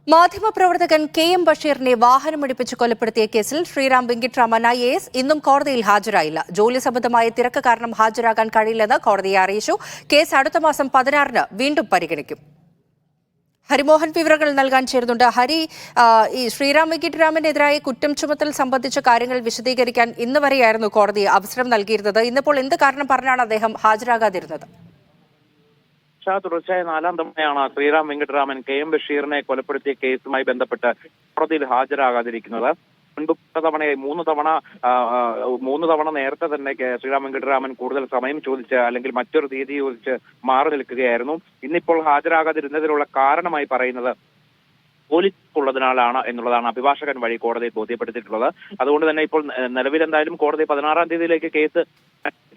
മാധ്യമപ്രവർത്തകൻ കെ.എം. ബഷീറിനെ വാഹനമിടിപ്പിച്ച് കൊലപ്പെടുത്തിയ കേസിൽ ശ്രീറാം വെങ്കിട്ടരാമൻ IAS ഇന്നും കോടതിയിൽ ഹാജരായില്ല. ജോലി സംബന്ധമായ തിരക്ക് കാരണം ഹാജരാകാൻ കഴിയില്ലെന്ന് കോടതിയെ അറിയിച്ചു. കേസ് അടുത്ത മാസം 16-ന് വീണ്ടും പരിഗണിക്കും. ഹരിമോഹൻ വിവരങ്ങൾ നൽകാൻ ചേരുന്നുണ്ട്. ഹരി, ഈ ശ്രീറാം വെങ്കിട്ടരാമനെതിരായ കുറ്റം ചുമത്തൽ സംബന്ധിച്ച കാര്യങ്ങൾ വിശദീകരിക്കാൻ ഇന്ന് വരെയായിരുന്നു കോടതി അവസരം നൽകിയിരുന്നത്. ഇന്നിപ്പോൾ എന്ത് കാരണം പറഞ്ഞാണ് അദ്ദേഹം ഹാജരാകാതിരുന്നത്? തുടർച്ചയായ 4-ാം തവണയാണ് ശ്രീറാം വെങ്കിട്ടരാമൻ കെ.എം. ബഷീറിനെ കൊലപ്പെടുത്തിയ കേസുമായി ബന്ധപ്പെട്ട് കോടതിയിൽ ഹാജരാകാതിരിക്കുന്നത്. മുൻപ് മൂന്ന് തവണ നേരത്തെ തന്നെ ശ്രീറാം വെങ്കിട്ടരാമൻ കൂടുതൽ സമയം ചോദിച്ച് അല്ലെങ്കിൽ മറ്റൊരു തീയതി ചോദിച്ച് മാറി നിൽക്കുകയായിരുന്നു. ഇന്നിപ്പോൾ ഹാജരാകാതിരുന്നതിനുള്ള കാരണമായി പറയുന്നത് പോലീസ് ഉള്ളതിനാലാണ് എന്നുള്ളതാണ് അഭിഭാഷകൻ വഴി കോടതിയെ ബോധ്യപ്പെടുത്തിയിട്ടുള്ളത്. അതുകൊണ്ട് തന്നെ ഇപ്പോൾ നിലവിൽ എന്തായാലും കോടതി 16-ാം തീയതിയിലേക്ക് കേസ്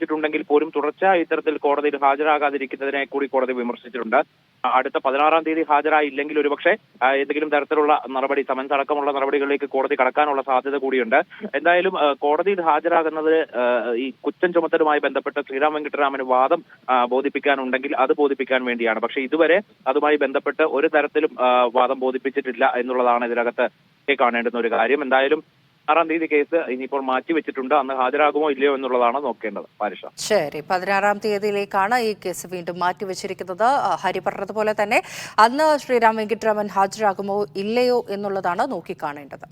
ിട്ടുണ്ടെങ്കിൽ പോലും തുടർച്ചയായി ഇത്തരത്തിൽ കോടതിയിൽ ഹാജരാകാതിരിക്കുന്നതിനെ കൂടി കോടതി വിമർശിച്ചിട്ടുണ്ട്. അടുത്ത 16-ാം തീയതി ഹാജരായില്ലെങ്കിൽ ഒരുപക്ഷെ ഏതെങ്കിലും തരത്തിലുള്ള നടപടി, സമൻസ് അടക്കമുള്ള നടപടികളിലേക്ക് കോടതി കടക്കാനുള്ള സാധ്യത കൂടിയുണ്ട്. എന്തായാലും കോടതിയിൽ ഹാജരാകുന്നത് ഈ കുറ്റം ചുമത്തലുമായി ബന്ധപ്പെട്ട് ശ്രീറാം വെങ്കിട്ടരാമന് വാദം ബോധിപ്പിക്കാനുണ്ടെങ്കിൽ അത് ബോധിപ്പിക്കാൻ വേണ്ടിയാണ്. പക്ഷെ ഇതുവരെ അതുമായി ബന്ധപ്പെട്ട് ഒരു തരത്തിലും വാദം ബോധിപ്പിച്ചിട്ടില്ല എന്നുള്ളതാണ് ഇതിനകത്ത് കാണേണ്ടുന്ന ഒരു കാര്യം. എന്തായാലും 6-ാം തീയതി കേസ് ഇനിയിപ്പോൾ മാറ്റിവെച്ചിട്ടുണ്ട്. അന്ന് ഹാജരാകുമോ ഇല്ലയോ എന്നുള്ളതാണ് നോക്കേണ്ടത്. പാരിഷ, ശരി, 16-ാം തീയതിയിലേക്കാണ് ഈ കേസ് വീണ്ടും മാറ്റിവെച്ചിരിക്കുന്നത്. ഹരി പറഞ്ഞതുപോലെ തന്നെ അന്ന് ശ്രീറാം വെങ്കിട്ടരാമൻ ഹാജരാകുമോ ഇല്ലയോ എന്നുള്ളതാണ് നോക്കിക്കാണേണ്ടത്.